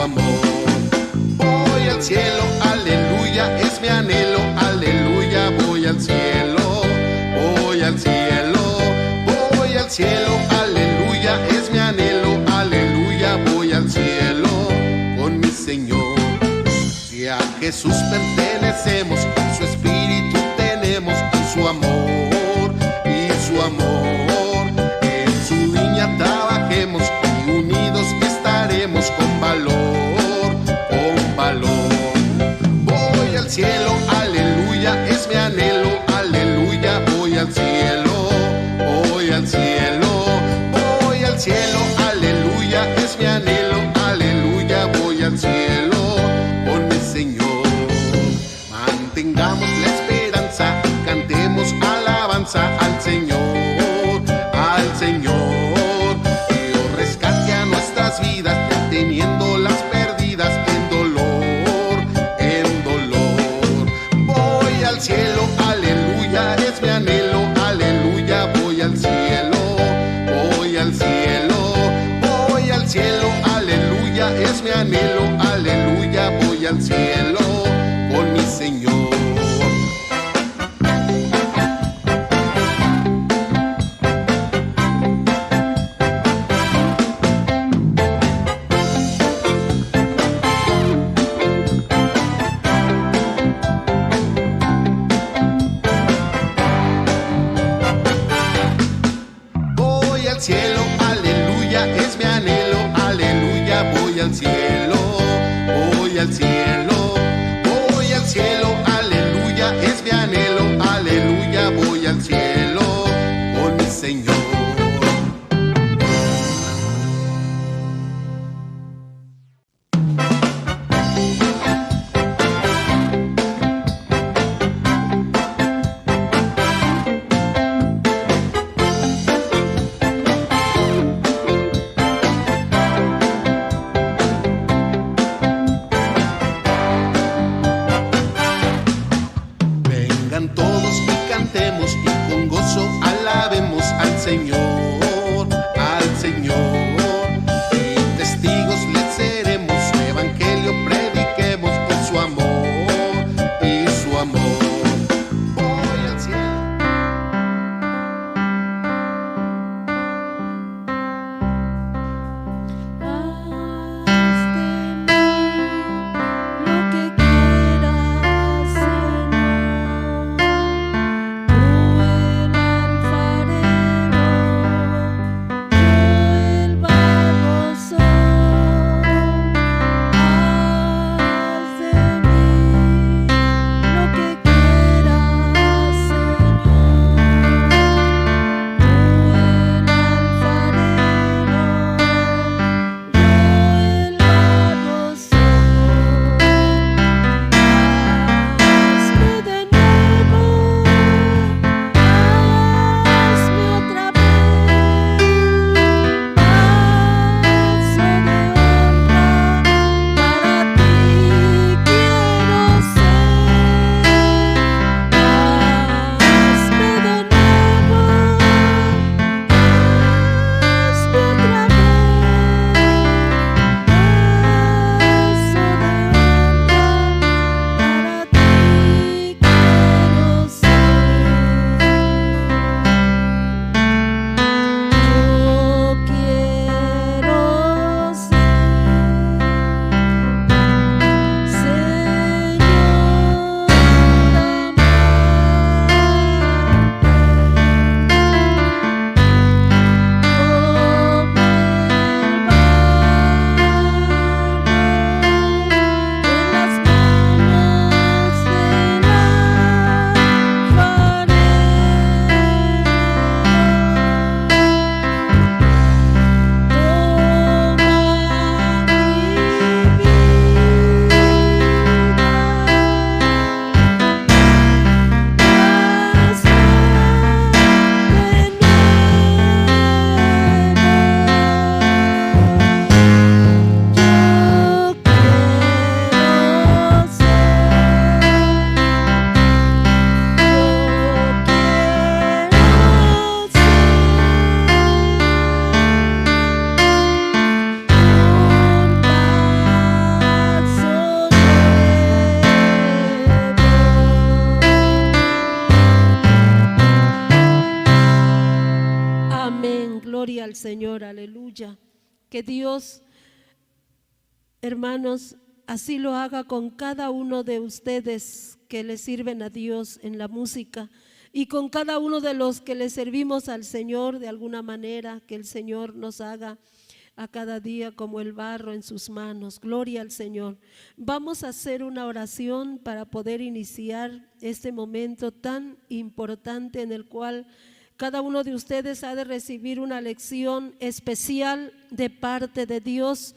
amor. Voy al cielo, aleluya, es mi anhelo, aleluya, voy al cielo, voy al cielo, voy al cielo, aleluya, es mi anhelo, aleluya, voy al cielo con mi Señor. Si a Jesús pertenecemos, su espíritu tenemos y su amor, en su viña trabajemos y unidos estaremos con valor, con valor. Voy al cielo, aleluya, es mi anhelo, aleluya, voy al cielo, voy al cielo, voy al cielo, aleluya, es mi anhelo, aleluya, voy al cielo con mi Señor. Mantengamos la esperanza, cantemos alabanza al Señor, al Señor. Dios rescate a nuestras vidas, teniéndolas perdidas en dolor, en dolor. Voy al cielo, aleluya, es mi anhelo, aleluya, voy al cielo, voy al cielo, voy al cielo, aleluya, es mi anhelo, aleluya, voy al cielo con mi Señor. Voy al cielo, aleluya, es mi anhelo, aleluya, voy al cielo. Señor, aleluya. Que Dios, hermanos, así lo haga con cada uno de ustedes que le sirven a Dios en la música y con cada uno de los que le servimos al Señor de alguna manera, que el Señor nos haga a cada día como el barro en sus manos. Gloria al Señor. Vamos a hacer una oración para poder iniciar este momento tan importante en el cual cada uno de ustedes ha de recibir una lección especial de parte de Dios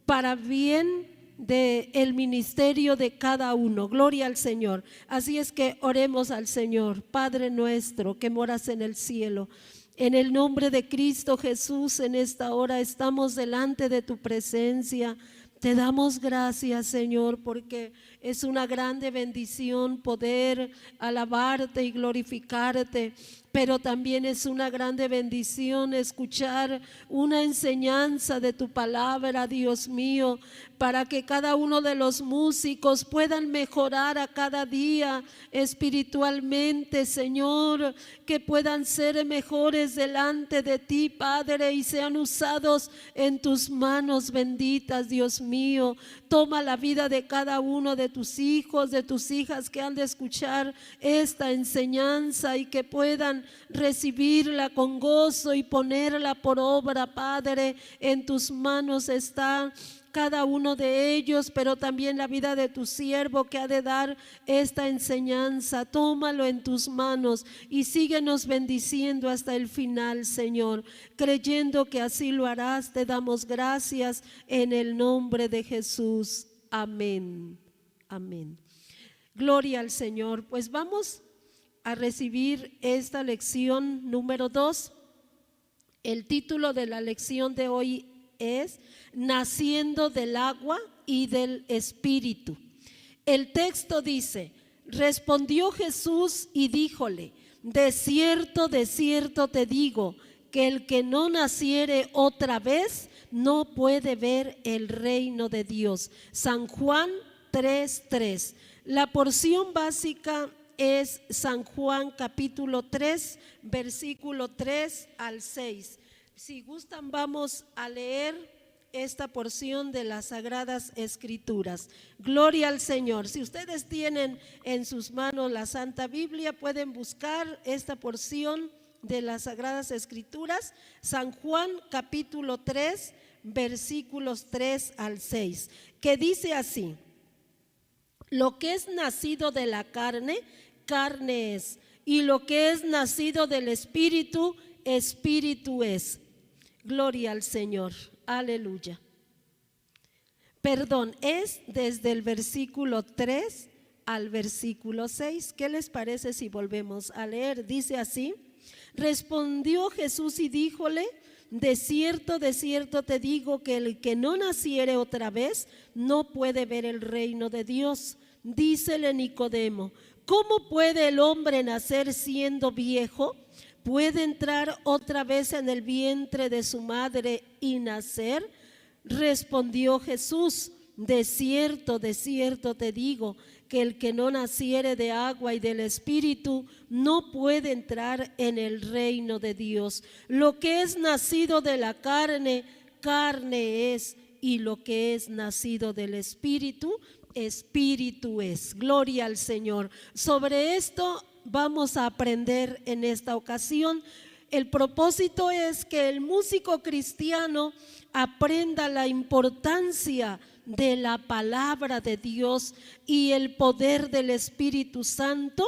para bien del ministerio de cada uno. Gloria al Señor. Así es que oremos al Señor. Padre nuestro que moras en el cielo, en el nombre de Cristo Jesús, en esta hora estamos delante de tu presencia. Te damos gracias, Señor, porque es una grande bendición poder alabarte y glorificarte, pero también es una grande bendición escuchar una enseñanza de tu palabra, Dios mío, para que cada uno de los músicos puedan mejorar a cada día espiritualmente, Señor, que puedan ser mejores delante de ti, Padre, y sean usados en tus manos benditas, Dios mío. Toma la vida de cada uno de tus hijos, de tus hijas que han de escuchar esta enseñanza y que puedan recibirla con gozo y ponerla por obra, Padre. En tus manos está cada uno de ellos, pero también la vida de tu siervo que ha de dar esta enseñanza. Tómalo en tus manos y síguenos bendiciendo hasta el final, Señor. Creyendo que así lo harás, te damos gracias en el nombre de Jesús. Amén. Amén. Gloria al Señor. Pues vamos a recibir esta lección número 2. El título de la lección de hoy es Naciendo del agua y del Espíritu. El texto dice: respondió Jesús y díjole: de cierto te digo, que el que no naciere otra vez no puede ver el reino de Dios. San Juan 3:3. La porción básica es San Juan capítulo 3, versículo 3 al 6. Si gustan, vamos a leer esta porción de las Sagradas Escrituras. Gloria al Señor. Si ustedes tienen en sus manos la Santa Biblia, pueden buscar esta porción de las Sagradas Escrituras, San Juan capítulo 3, versículos 3 al 6, que dice así: lo que es nacido de la carne, carne es, y lo que es nacido del Espíritu, Espíritu es. Gloria al Señor, aleluya. Perdón, es desde el versículo 3 al versículo 6. ¿Qué les parece si volvemos a leer? Dice así: respondió Jesús y díjole: de cierto te digo, que el que no naciere otra vez no puede ver el reino de Dios. Dícele Nicodemo: ¿cómo puede el hombre nacer siendo viejo? ¿Puede entrar otra vez en el vientre de su madre y nacer? Respondió Jesús: de cierto te digo, que el que no naciere de agua y del Espíritu no puede entrar en el reino de Dios. Lo que es nacido de la carne, carne es, y lo que es nacido del Espíritu, Espíritu es. Gloria al Señor. Sobre esto vamos a aprender en esta ocasión. El propósito es que el músico cristiano aprenda la importancia de la palabra de Dios y el poder del Espíritu Santo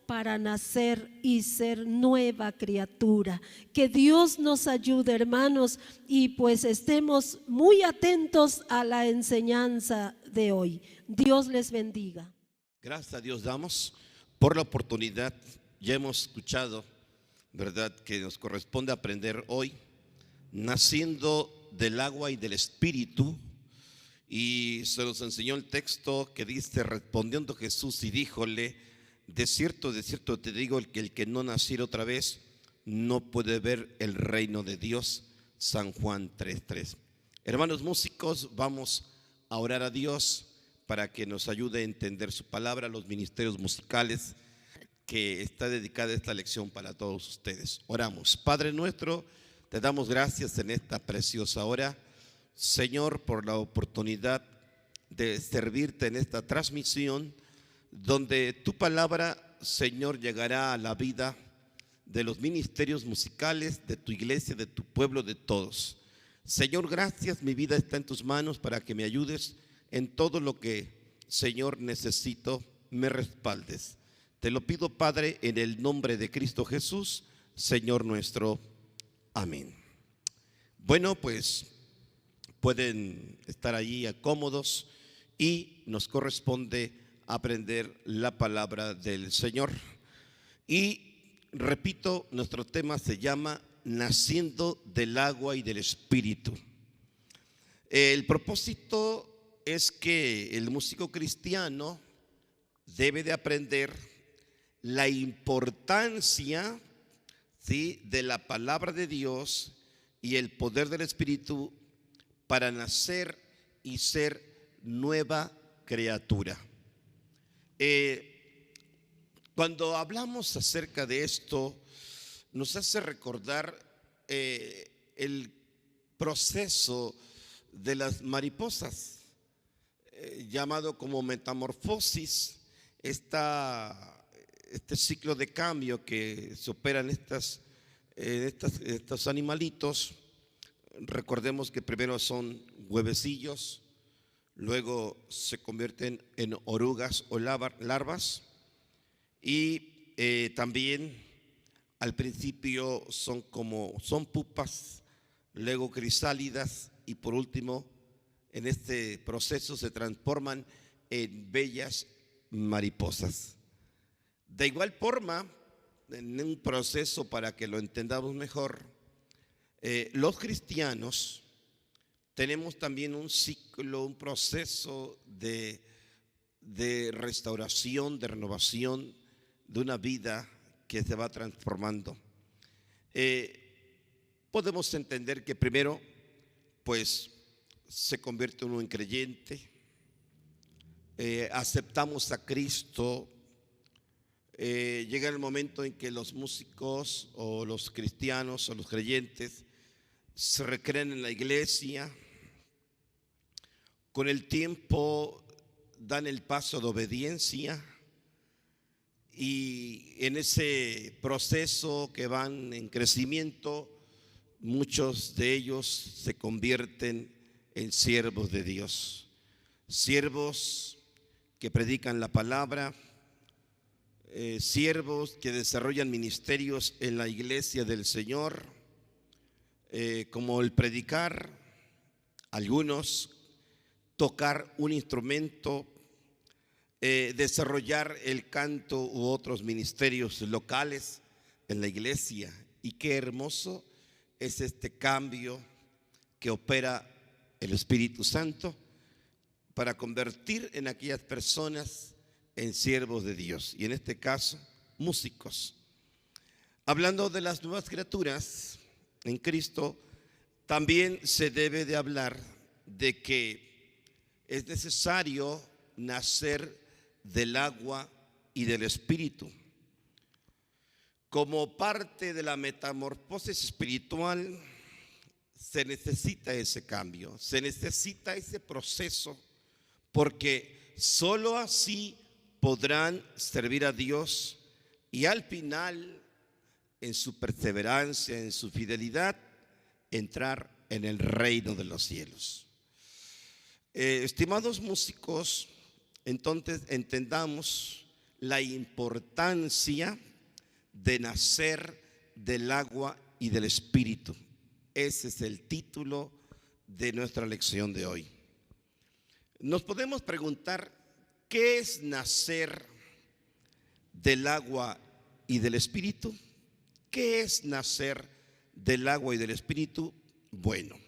para nacer y ser nueva criatura. Que Dios nos ayude, hermanos, y pues estemos muy atentos a la enseñanza de hoy. Dios les bendiga. Gracias a Dios damos por la oportunidad. Ya hemos escuchado, ¿verdad?, que nos corresponde aprender hoy, naciendo del agua y del Espíritu. Y se nos enseñó el texto que dice: respondiendo Jesús y díjole: de cierto te digo, que el que no naciere otra vez no puede ver el reino de Dios. San Juan 3:3. Hermanos músicos, vamos a orar a Dios para que nos ayude a entender su palabra, los ministerios musicales, que está dedicada esta lección para todos ustedes. Oramos. Padre nuestro, te damos gracias en esta preciosa hora, Señor, por la oportunidad de servirte en esta transmisión, donde tu palabra, Señor, llegará a la vida de los ministerios musicales, de tu iglesia, de tu pueblo, de todos. Señor, gracias, mi vida está en tus manos para que me ayudes en todo lo que, Señor, necesito, me respaldes. Te lo pido, Padre, en el nombre de Cristo Jesús, Señor nuestro. Amén. Bueno, pues pueden estar allí cómodos y nos corresponde aprender la palabra del Señor. Y repito, nuestro tema se llama Naciendo del agua y del Espíritu. El propósito es que el músico cristiano debe de aprender la importancia, ¿sí?, de la palabra de Dios y el poder del Espíritu para nacer y ser nueva criatura. Cuando hablamos acerca de esto, nos hace recordar el proceso de las mariposas, llamado como metamorfosis, este ciclo de cambio que se opera en estos animalitos. Recordemos que primero son huevecillos, luego se convierten en orugas o larvas, y también al principio son pupas, luego crisálidas, y por último en este proceso se transforman en bellas mariposas. De igual forma, en un proceso para que lo entendamos mejor, los cristianos tenemos también un ciclo, un proceso de restauración, de renovación de una vida que se va transformando. Podemos entender que primero, pues, se convierte uno en creyente, aceptamos a Cristo, llega el momento en que los músicos o los cristianos o los creyentes se recrean en la iglesia. Con el tiempo dan el paso de obediencia, y en ese proceso que van en crecimiento, muchos de ellos se convierten en siervos de Dios, siervos que predican la palabra, siervos que desarrollan ministerios en la iglesia del Señor, como el predicar, algunos tocar un instrumento, desarrollar el canto u otros ministerios locales en la iglesia. Y qué hermoso es este cambio que opera el Espíritu Santo para convertir en aquellas personas en siervos de Dios, y en este caso músicos. Hablando de las nuevas criaturas en Cristo, también se debe de hablar de que es necesario nacer del agua y del Espíritu. Como parte de la metamorfosis espiritual, se necesita ese cambio, se necesita ese proceso, porque solo así podrán servir a Dios y al final, en su perseverancia, en su fidelidad, entrar en el reino de los cielos. Estimados músicos, entonces entendamos la importancia de nacer del agua y del Espíritu. Ese es el título de nuestra lección de hoy. Nos podemos preguntar, ¿qué es nacer del agua y del Espíritu? ¿Qué es nacer del agua y del Espíritu? Bueno,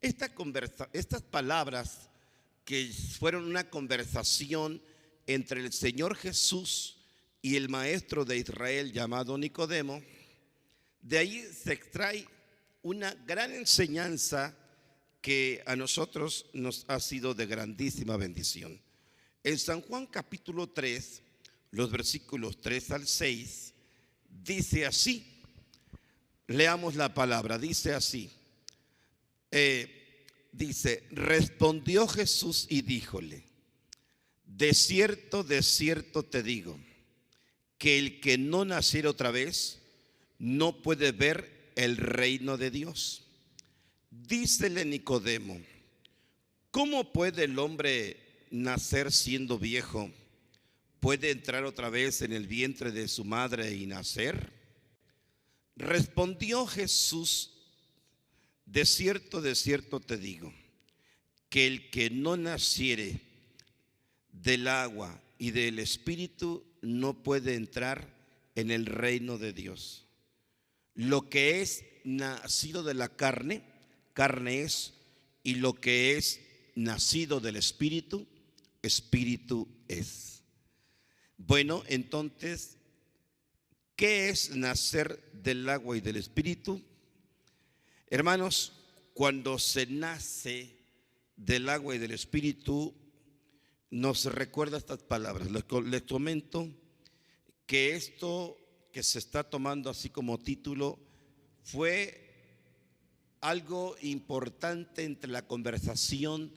estas palabras que fueron una conversación entre el Señor Jesús y el maestro de Israel llamado Nicodemo, de ahí se extrae una gran enseñanza que a nosotros nos ha sido de grandísima bendición. En San Juan capítulo 3, los versículos 3 al 6, dice así: Leamos la palabra, dice así. Dice, respondió Jesús y díjole, de cierto te digo, que el que no naciera otra vez no puede ver el reino de Dios. Dícele Nicodemo, ¿cómo puede el hombre nacer siendo viejo? ¿Puede entrar otra vez en el vientre de su madre y nacer? Respondió Jesús, de cierto te digo, que el que no naciere del agua y del Espíritu no puede entrar en el reino de Dios. Lo que es nacido de la carne, carne es, y lo que es nacido del Espíritu, Espíritu es. Bueno, entonces, ¿qué es nacer del agua y del Espíritu? Hermanos, cuando se nace del agua y del Espíritu, nos recuerda estas palabras. Les comento que esto que se está tomando así como título fue algo importante entre la conversación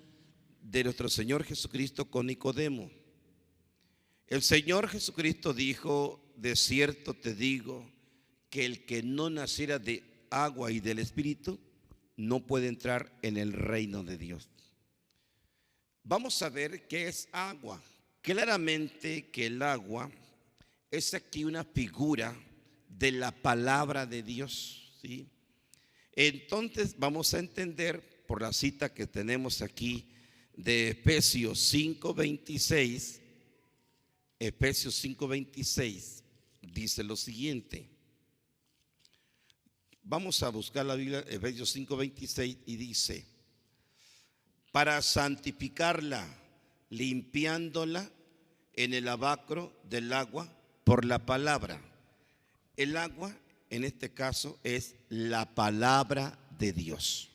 de nuestro Señor Jesucristo con Nicodemo. El Señor Jesucristo dijo, de cierto te digo, que el que no naciera de agua y del Espíritu no puede entrar en el reino de Dios. Vamos a ver qué es agua. Claramente que el agua es aquí una figura de la palabra de Dios, ¿sí? Entonces vamos a entender por la cita que tenemos aquí de Efesios 5:26. Efesios 5:26 dice lo siguiente. Vamos a buscar la Biblia, Efesios 5:26, y dice, para santificarla, limpiándola en el lavacro del agua por la palabra. El agua, en este caso, es la palabra de Dios.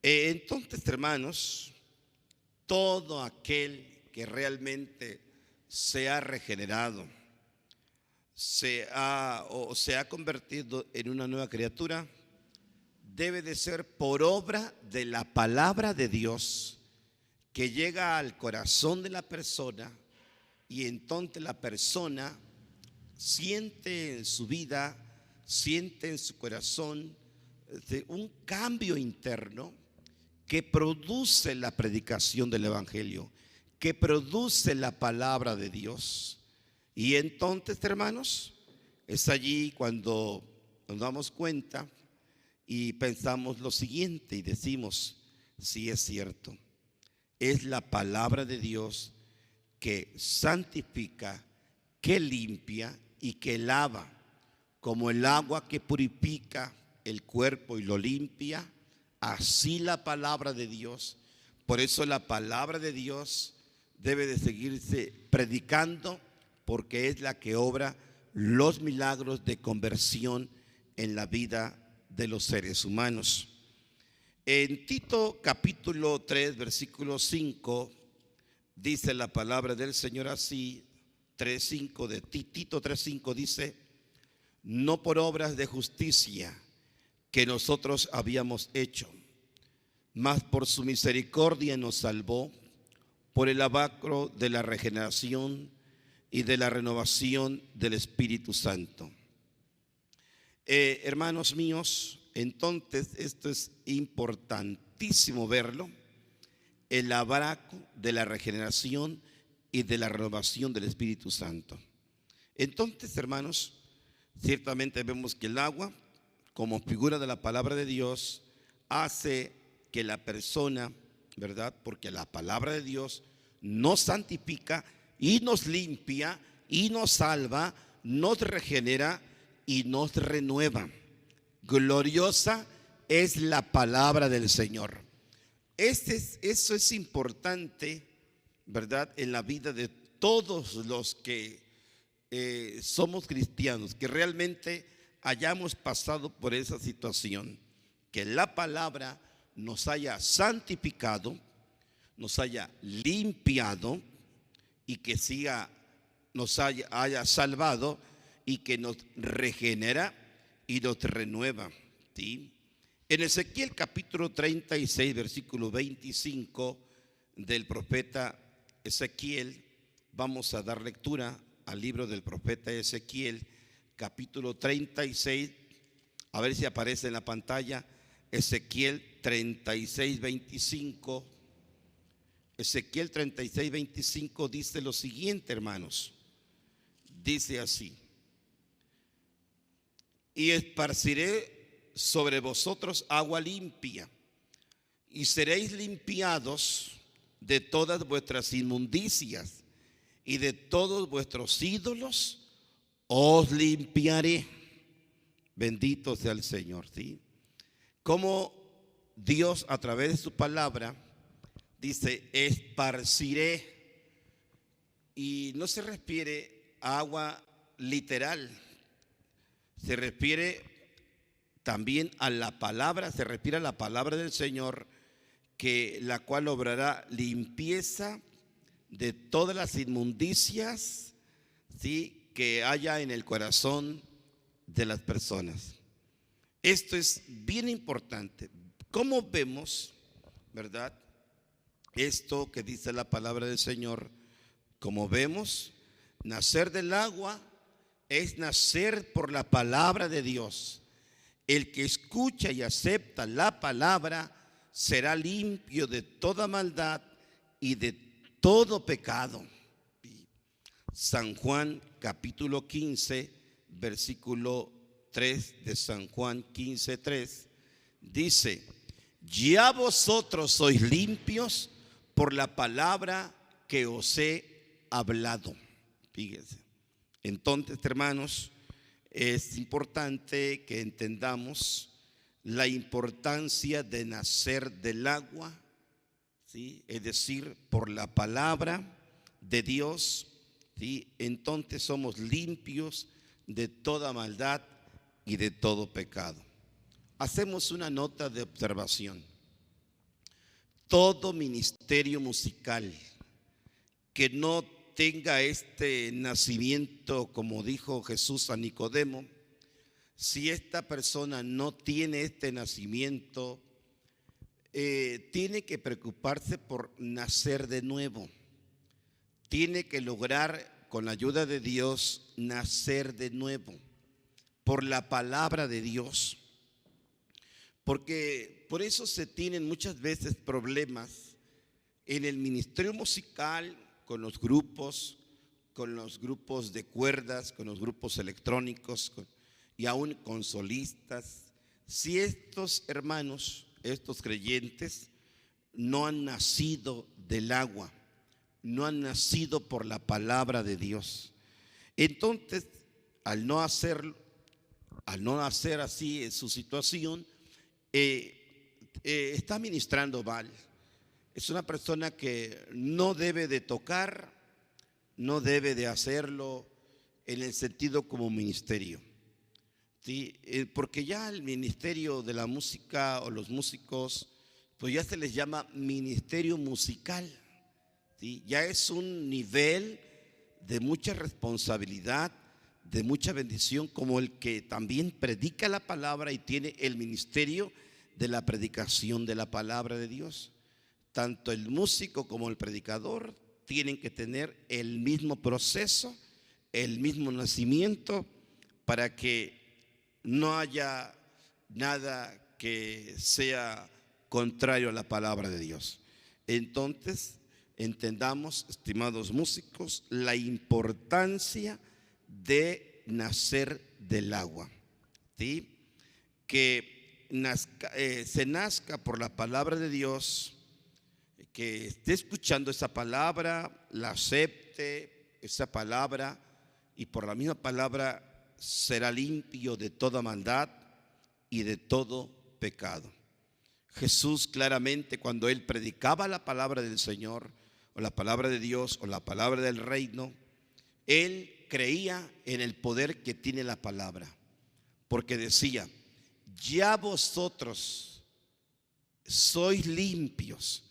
Entonces, hermanos, todo aquel que realmente se ha regenerado, se ha convertido en una nueva criatura, debe de ser por obra de la palabra de Dios que llega al corazón de la persona, y entonces la persona siente en su vida, siente en su corazón un cambio interno que produce la predicación del Evangelio, que produce la palabra de Dios. Y entonces, hermanos, es allí cuando nos damos cuenta y pensamos lo siguiente y decimos, sí es cierto, es la palabra de Dios que santifica, que limpia y que lava, como el agua que purifica el cuerpo y lo limpia, así la palabra de Dios. Por eso la palabra de Dios debe de seguirse predicando, porque es la que obra los milagros de conversión en la vida de los seres humanos. En Tito capítulo 3, versículo 5, dice la palabra del Señor así, 3:5 de Tito 3:5 dice, no por obras de justicia que nosotros habíamos hecho, mas por su misericordia nos salvó, por el lavacro de la regeneración y de la renovación del Espíritu Santo. Hermanos míos, entonces esto es importantísimo verlo, el lavacro de la regeneración y de la renovación del Espíritu Santo. Entonces, hermanos, ciertamente vemos que el agua, como figura de la palabra de Dios, hace que la persona, ¿verdad? Porque la palabra de Dios nos santifica y nos limpia y nos salva, nos regenera y nos renueva. Gloriosa es la palabra del Señor. Eso es importante, ¿verdad? En la vida de todos los que somos cristianos, que realmente hayamos pasado por esa situación, que la palabra nos haya santificado, nos haya limpiado y que nos haya salvado y que nos regenera y nos renueva, ¿sí? En Ezequiel capítulo 36, versículo 25 del profeta Ezequiel, vamos a dar lectura al libro del profeta Ezequiel, capítulo 36, a ver si aparece en la pantalla, Ezequiel 36, 25. Ezequiel 36, 25 dice lo siguiente, hermanos. Dice así: y esparciré sobre vosotros agua limpia, y seréis limpiados de todas vuestras inmundicias, y de todos vuestros ídolos os limpiaré. Bendito sea el Señor, ¿sí? Como Dios a través de su palabra dice esparciré, y no se refiere a agua literal, se refiere también a la palabra, se refiere a la palabra del Señor, que la cual obrará limpieza de todas las inmundicias, ¿sí?, que haya en el corazón de las personas. Esto es bien importante. ¿Cómo vemos, verdad, esto que dice la palabra del Señor? Como vemos, nacer del agua es nacer por la palabra de Dios. El que escucha y acepta la palabra será limpio de toda maldad y de todo pecado. San Juan capítulo 15, versículo 3 de San Juan 15, 3 dice: ya vosotros sois limpios por la palabra que os he hablado. Fíjense. Entonces, hermanos, es importante que entendamos la importancia de nacer del agua, ¿sí?, es decir, por la palabra de Dios, ¿sí? Entonces somos limpios de toda maldad y de todo pecado. Hacemos una nota de observación. Todo ministerio musical que no tenga este nacimiento, como dijo Jesús a Nicodemo, si esta persona no tiene este nacimiento, tiene que preocuparse por nacer de nuevo. Tiene que lograr, con la ayuda de Dios, nacer de nuevo por la palabra de Dios. Porque por eso se tienen muchas veces problemas en el ministerio musical, con los grupos de cuerdas, con los grupos electrónicos y aún con solistas. Si estos hermanos, estos creyentes, no han nacido del agua, no han nacido por la palabra de Dios, entonces al no hacer así en su situación, está ministrando mal. Es una persona que no debe de tocar, no debe de hacerlo en el sentido como ministerio, ¿sí? Porque ya el ministerio de la música o los músicos, pues ya se les llama ministerio musical, ¿sí? Ya es un nivel de mucha responsabilidad, de mucha bendición, como el que también predica la palabra y tiene el ministerio de la predicación de la palabra de Dios. Tanto el músico como el predicador tienen que tener el mismo proceso, el mismo nacimiento, para que no haya nada que sea contrario a la palabra de Dios. Entonces, entendamos, estimados músicos, la importancia de nacer del agua, ¿sí? Que se nazca por la palabra de Dios, que esté escuchando esa palabra, la acepte esa palabra, y por la misma palabra será limpio de toda maldad y de todo pecado. Jesús claramente, cuando él predicaba la palabra del Señor, o la palabra de Dios, o la palabra del reino, él creía en el poder que tiene la palabra, porque decía: ya vosotros sois limpios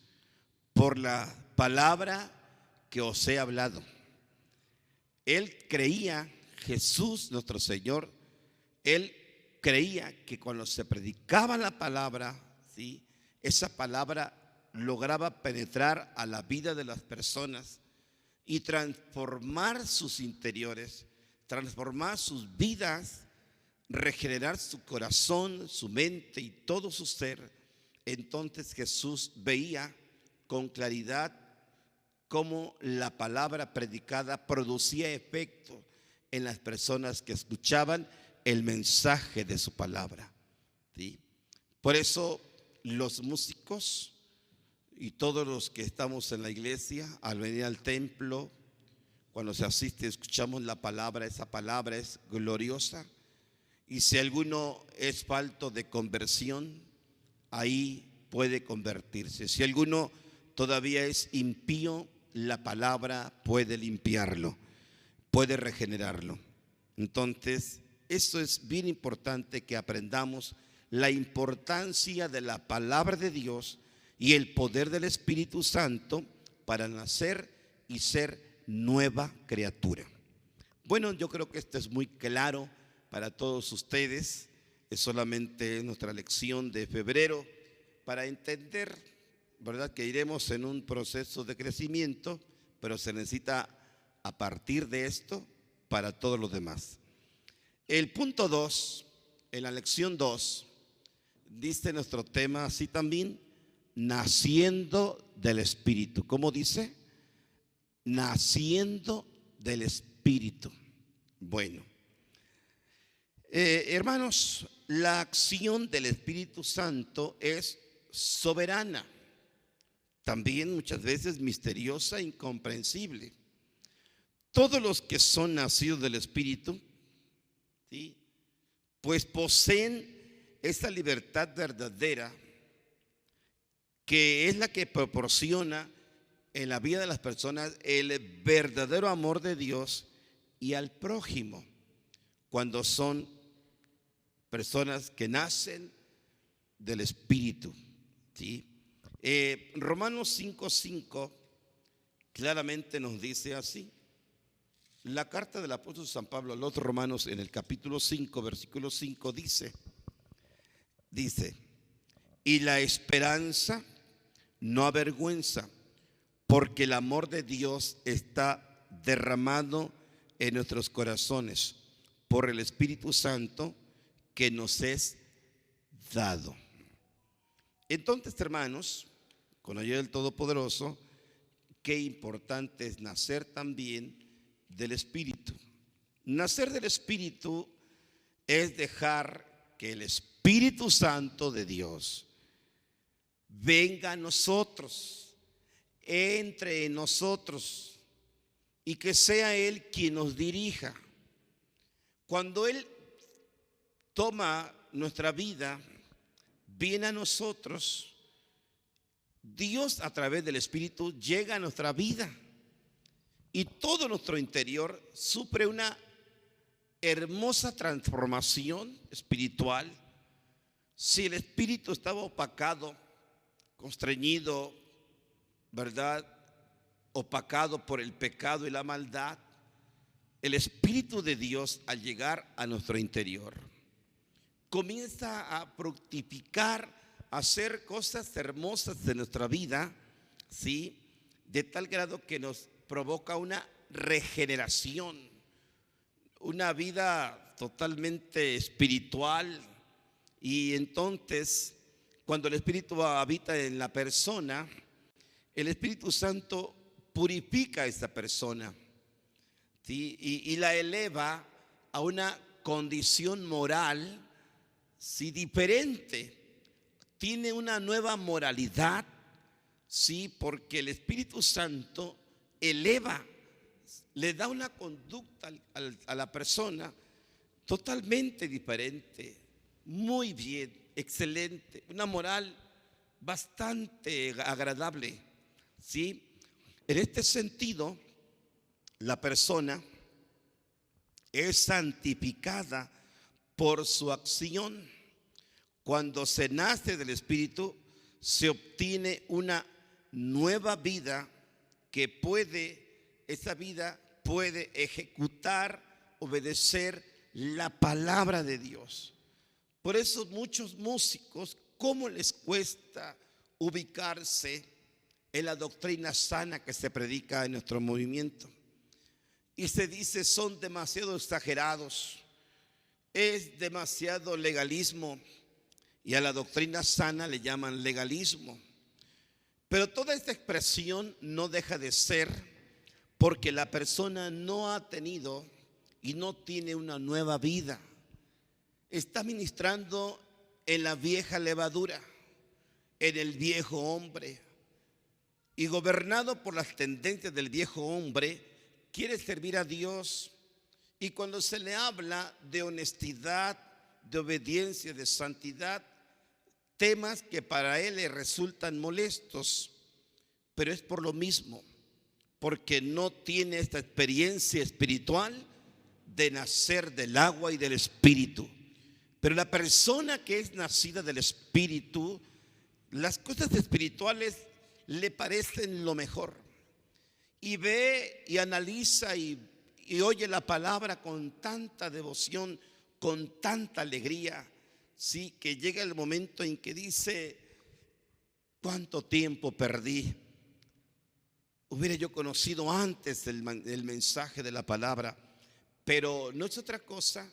por la palabra que os he hablado. Él creía, Jesús nuestro Señor, él creía que cuando se predicaba la palabra, ¿sí?, esa palabra lograba penetrar a la vida de las personas y transformar sus interiores, transformar sus vidas, regenerar su corazón, su mente y todo su ser. Entonces Jesús veía con claridad cómo la palabra predicada producía efecto en las personas que escuchaban el mensaje de su palabra, ¿sí? Por eso los músicos y todos los que estamos en la iglesia, al venir al templo, cuando se asiste, escuchamos la palabra, esa palabra es gloriosa. Y si alguno es falto de conversión, ahí puede convertirse. Si alguno todavía es impío, la palabra puede limpiarlo, puede regenerarlo. Entonces, eso es bien importante, que aprendamos la importancia de la palabra de Dios y el poder del Espíritu Santo para nacer y ser nueva criatura. Bueno, yo creo que esto es muy claro para todos ustedes. Es solamente nuestra lección de febrero para entender, ¿verdad?, que iremos en un proceso de crecimiento, pero se necesita a partir de esto para todos los demás. El punto 2, en la lección 2, dice nuestro tema así también: naciendo del Espíritu. ¿Cómo dice? Naciendo del Espíritu. Bueno, hermanos, la acción del Espíritu Santo es soberana, también muchas veces misteriosa e incomprensible. Todos los que son nacidos del Espíritu, ¿sí?, pues poseen esa libertad verdadera, que es la que proporciona en la vida de las personas el verdadero amor de Dios y al prójimo, cuando son personas que nacen del Espíritu, ¿sí? Romanos 5:5 claramente nos dice así. La carta del apóstol San Pablo a los romanos, en el capítulo 5, versículo 5, dice: y la esperanza no avergüenza, porque el amor de Dios está derramado en nuestros corazones por el Espíritu Santo que nos es dado. Entonces, hermanos, con ayuda del Todopoderoso, qué importante es nacer también del Espíritu. Nacer del Espíritu es dejar que el Espíritu Santo de Dios venga a nosotros, entre en nosotros, y que sea Él quien nos dirija. Cuando Él toma nuestra vida, viene a nosotros, Dios a través del Espíritu llega a nuestra vida y todo nuestro interior sufre una hermosa transformación espiritual. Si el espíritu estaba opacado, constreñido, ¿verdad?, opacado por el pecado y la maldad, el Espíritu de Dios, al llegar a nuestro interior, comienza a fructificar, a hacer cosas hermosas de nuestra vida, ¿sí?, de tal grado que nos provoca una regeneración, una vida totalmente espiritual. Y entonces, cuando el Espíritu habita en la persona, el Espíritu Santo purifica a esa persona, ¿sí?, y la eleva a una condición moral, ¿sí?, diferente. Tiene una nueva moralidad, ¿sí?, porque el Espíritu Santo eleva, le da una conducta a la persona totalmente diferente, muy bien, excelente, una moral bastante agradable, ¿sí? En este sentido, la persona es santificada por su acción. Cuando se nace del Espíritu, se obtiene una nueva vida que esa vida puede ejecutar, obedecer la palabra de Dios. Por eso muchos músicos, ¿cómo les cuesta ubicarse en la doctrina sana que se predica en nuestro movimiento? Y se dice, son demasiado exagerados, es demasiado legalismo, y a la doctrina sana le llaman legalismo. Pero toda esta expresión no deja de ser porque la persona no ha tenido y no tiene una nueva vida. Está ministrando en la vieja levadura, en el viejo hombre, y gobernado por las tendencias del viejo hombre, quiere servir a Dios. Y cuando se le habla de honestidad, de obediencia, de santidad, temas que para él le resultan molestos, pero es por lo mismo, porque no tiene esta experiencia espiritual de nacer del agua y del espíritu. Pero la persona que es nacida del espíritu, las cosas espirituales le parecen lo mejor, y ve y analiza y oye la palabra con tanta devoción, con tanta alegría, sí, que llega el momento en que dice: ¿cuánto tiempo perdí? Hubiera yo conocido antes el mensaje de la palabra. Pero no es otra cosa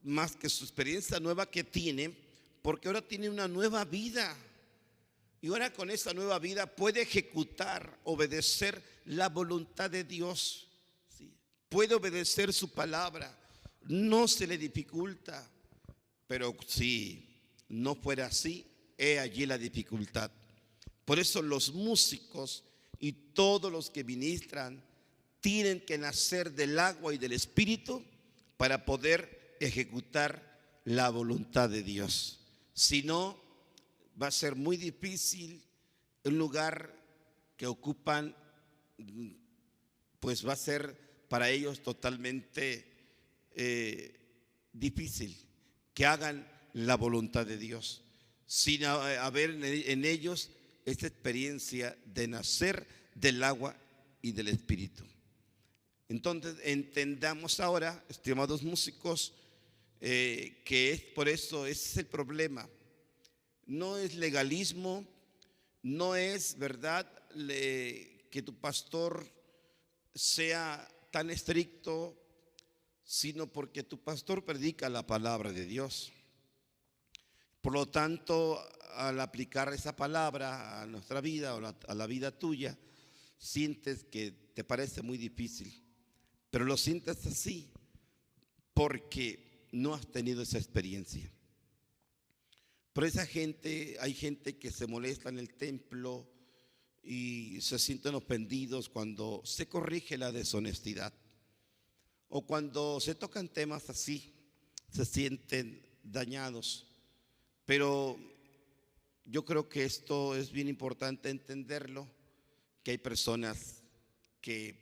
más que su experiencia nueva que tiene, porque ahora tiene una nueva vida. Y ahora con esa nueva vida puede ejecutar, obedecer la voluntad de Dios, ¿sí? Puede obedecer su palabra, no se le dificulta. Pero si no fuera así, he allí la dificultad. Por eso los músicos y todos los que ministran tienen que nacer del agua y del espíritu para poder ejecutar la voluntad de Dios. Si no, va a ser muy difícil. Un lugar que ocupan, pues va a ser para ellos totalmente difícil que hagan la voluntad de Dios, sin haber en ellos esta experiencia de nacer del agua y del espíritu. Entonces entendamos ahora, estimados músicos, que es por eso, ese es el problema. No es legalismo, no es verdad que tu pastor sea tan estricto, sino porque tu pastor predica la palabra de Dios. Por lo tanto, al aplicar esa palabra a nuestra vida o a la vida tuya, sientes que te parece muy difícil, pero lo sientes así porque no has tenido esa experiencia. Por esa gente, hay gente que se molesta en el templo y se sienten ofendidos cuando se corrige la deshonestidad, o cuando se tocan temas así, se sienten dañados. Pero yo creo que esto es bien importante entenderlo, que hay personas que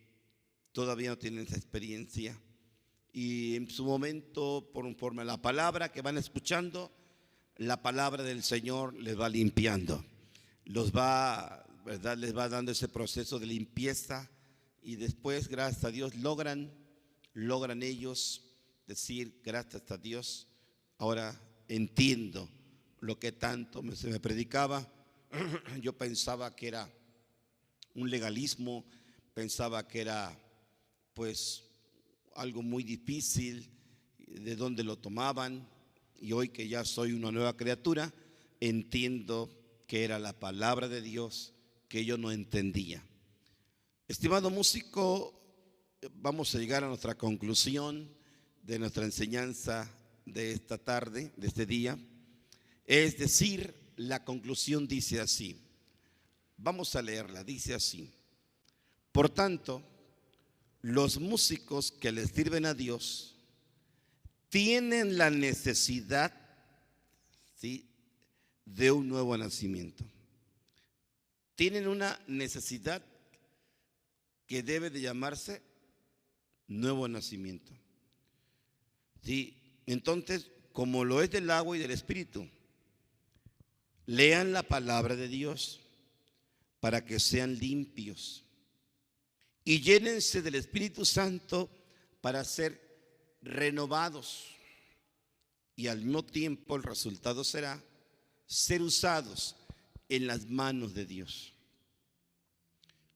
todavía no tienen esa experiencia, y en su momento, conforme a la palabra que van escuchando, la palabra del Señor les va limpiando, les va dando ese proceso de limpieza, y después, gracias a Dios, logran ellos decir: gracias a Dios, ahora entiendo lo que tanto se me predicaba. Yo pensaba que era un legalismo, pensaba que era pues algo muy difícil, de dónde lo tomaban, y hoy que ya soy una nueva criatura, entiendo que era la palabra de Dios que yo no entendía. Estimado músico, vamos a llegar a nuestra conclusión de nuestra enseñanza de esta tarde, de este día. Es decir, la conclusión dice así. Vamos a leerla, dice así: por tanto, los músicos que les sirven a Dios tienen la necesidad, ¿sí?, de un nuevo nacimiento. Tienen una necesidad que debe de llamarse nuevo nacimiento. ¿Sí? Entonces, como lo es del agua y del espíritu, lean la palabra de Dios para que sean limpios, y llénense del Espíritu Santo para ser renovados. y al mismo tiempo el resultado será ser usados en las manos de Dios.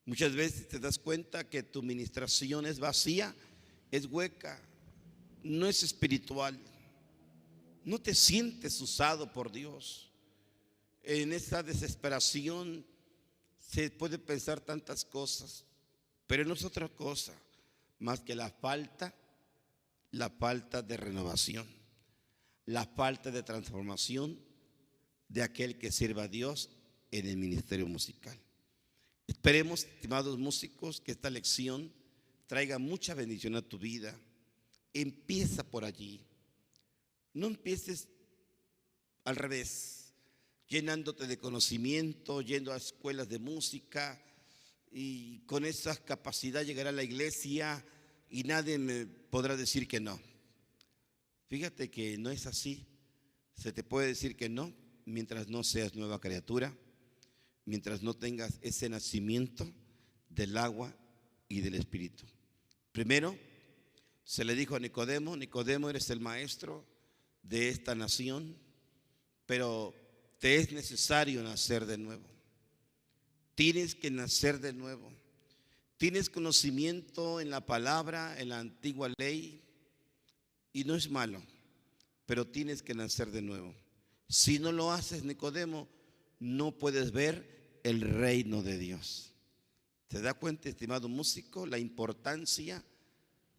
Muchas veces te das cuenta que tu ministración es vacía, es hueca, no es espiritual. No te sientes usado por Dios. En esa desesperación se puede pensar tantas cosas, pero no es otra cosa más que la falta de renovación, la falta de transformación de aquel que sirva a Dios en el ministerio musical. Esperemos, estimados músicos, que esta lección traiga mucha bendición a tu vida. Empieza por allí. No empieces al revés, llenándote de conocimiento, yendo a escuelas de música y con esa capacidad llegará a la iglesia y nadie me podrá decir que no. Fíjate que no es así. Se te puede decir que no mientras no seas nueva criatura, mientras no tengas ese nacimiento del agua y del Espíritu. Primero, se le dijo a Nicodemo: Nicodemo, eres el maestro de esta nación, pero te es necesario nacer de nuevo. Tienes que nacer de nuevo. Tienes conocimiento en la palabra, en la antigua ley, y no es malo, pero tienes que nacer de nuevo. Si no lo haces, Nicodemo, no puedes ver el reino de Dios. ¿Te da cuenta, estimado músico, la importancia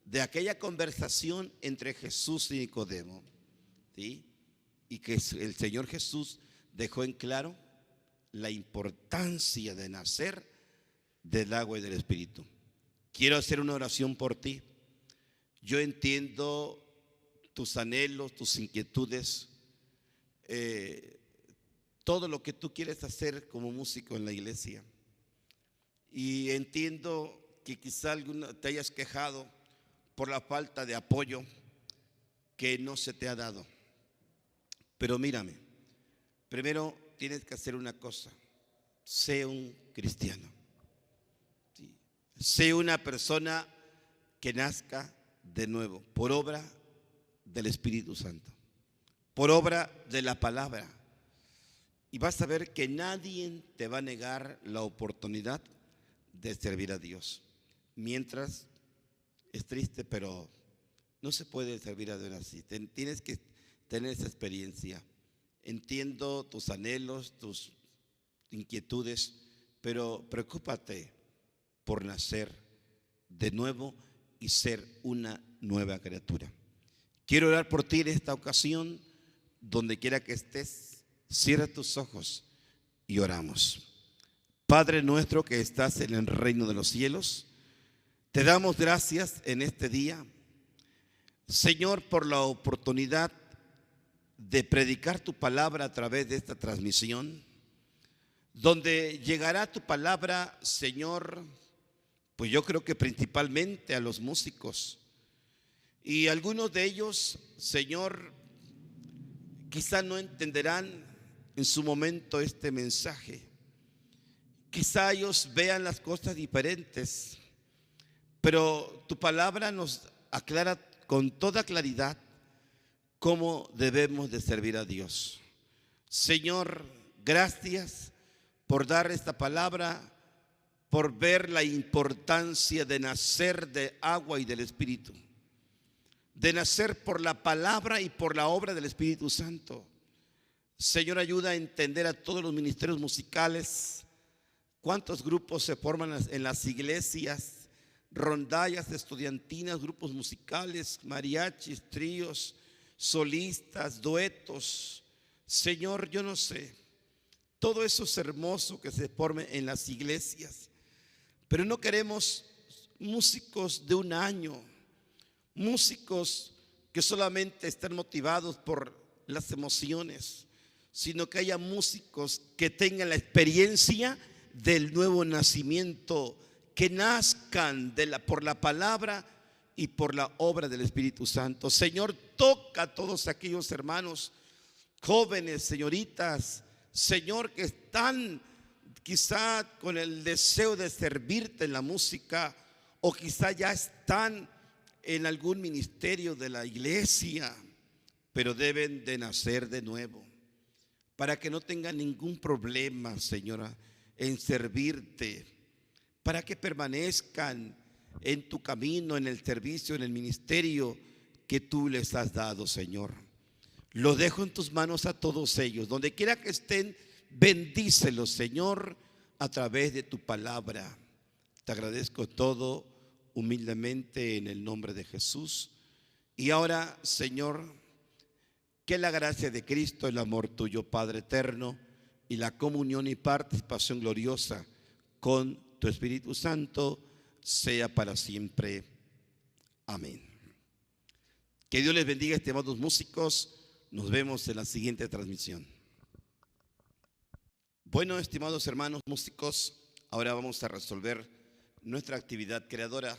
de aquella conversación entre Jesús y Nicodemo? ¿Sí? Y que el Señor Jesús dejó en claro la importancia de nacer del agua y del Espíritu. Quiero hacer una oración por ti. Yo entiendo tus anhelos, tus inquietudes, todo lo que tú quieres hacer como músico en la iglesia. Y entiendo que quizá te hayas quejado por la falta de apoyo que no se te ha dado. Pero mírame, primero tienes que hacer una cosa: sé un cristiano. ¿Sí? Sé una persona que nazca de nuevo, por obra del Espíritu Santo, por obra de la palabra. Y vas a ver que nadie te va a negar la oportunidad de servir a Dios. Mientras, es triste, pero no se puede servir a Dios así. Tienes que tener esa experiencia. Entiendo tus anhelos, tus inquietudes, pero preocúpate por nacer de nuevo y ser una nueva criatura. Quiero orar por ti en esta ocasión. Donde quiera que estés, cierra tus ojos y oramos. Padre nuestro que estás en el reino de los cielos, te damos gracias en este día, Señor, por la oportunidad de predicar tu palabra a través de esta transmisión, donde llegará tu palabra, Señor, pues yo creo que principalmente a los músicos, y algunos de ellos, Señor, quizá no entenderán en su momento este mensaje. Quizá ellos vean las cosas diferentes, pero tu palabra nos aclara con toda claridad cómo debemos de servir a Dios. Señor, gracias por dar esta palabra, por ver la importancia de nacer de agua y del Espíritu, de nacer por la palabra y por la obra del Espíritu Santo. Señor, ayuda a entender a todos los ministerios musicales, cuántos grupos se forman en las iglesias, rondallas estudiantinas, grupos musicales, mariachis, tríos, solistas, duetos. Señor, yo no sé, todo eso es hermoso que se forme en las iglesias, pero no queremos músicos de un año, músicos que solamente estén motivados por las emociones, sino que haya músicos que tengan la experiencia del nuevo nacimiento, que nazcan por la palabra y por la obra del Espíritu Santo. Señor, toca a todos aquellos hermanos, jóvenes, señoritas, Señor, que están quizá con el deseo de servirte en la música, o quizá ya están en algún ministerio de la iglesia, pero deben de nacer de nuevo, para que no tengan ningún problema, Señora, en servirte, para que permanezcan en tu camino, en el servicio, en el ministerio que tú les has dado, Señor. Lo dejo en tus manos a todos ellos, donde quiera que estén, bendícelos, Señor, a través de tu palabra. Te agradezco todo humildemente en el nombre de Jesús. Y ahora, Señor, que la gracia de Cristo, el amor tuyo, Padre eterno, y la comunión y participación gloriosa con tu Espíritu Santo sea para siempre. Amén. Que Dios les bendiga, estimados músicos. Nos vemos en la siguiente transmisión. Bueno, estimados hermanos músicos, ahora vamos a resolver nuestra actividad creadora.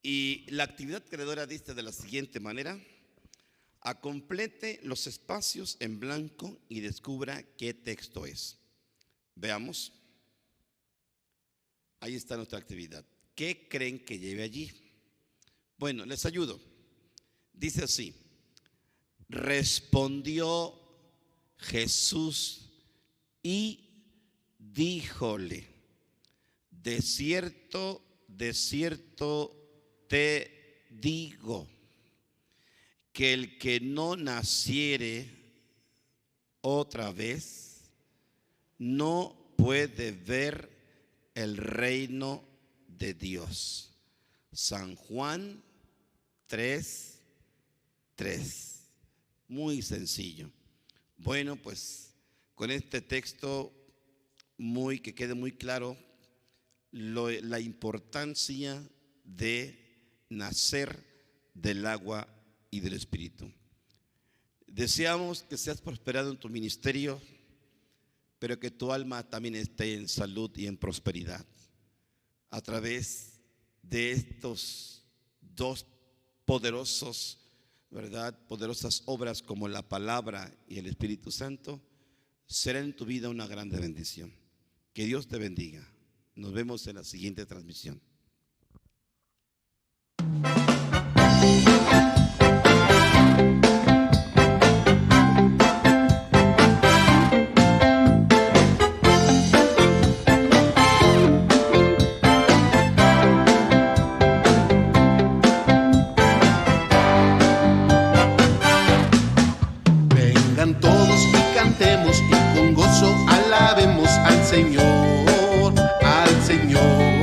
Y la actividad creadora dice de la siguiente manera: complete los espacios en blanco y descubra qué texto es. Veamos. Ahí está nuestra actividad. ¿Qué creen que lleve allí? Bueno, les ayudo. Dice así: respondió Jesús y díjole: de cierto te digo, que el que no naciere otra vez no puede ver el reino de Dios. San Juan 3:3. Muy sencillo. Bueno, pues con este texto que quede muy claro la importancia de nacer del agua y del Espíritu. Deseamos que seas prosperado en tu ministerio, pero que tu alma también esté en salud y en prosperidad. A través de estos dos poderosas obras como la palabra y el Espíritu Santo, será en tu vida una grande bendición. Que Dios te bendiga. Nos vemos en la siguiente transmisión. Vengan todos y cantemos y con gozo alabemos al Señor, al Señor.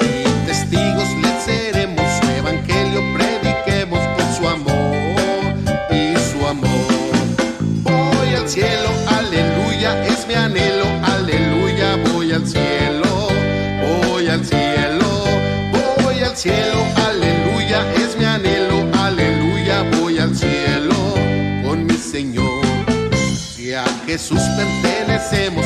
Y testigos le seremos, su evangelio prediquemos por su amor y su amor. Voy al cielo, aleluya, es mi anhelo, aleluya, voy al cielo, voy al cielo, voy al cielo, aleluya, es mi anhelo, aleluya, voy al cielo con mi Señor. Si a Jesús pertenecemos,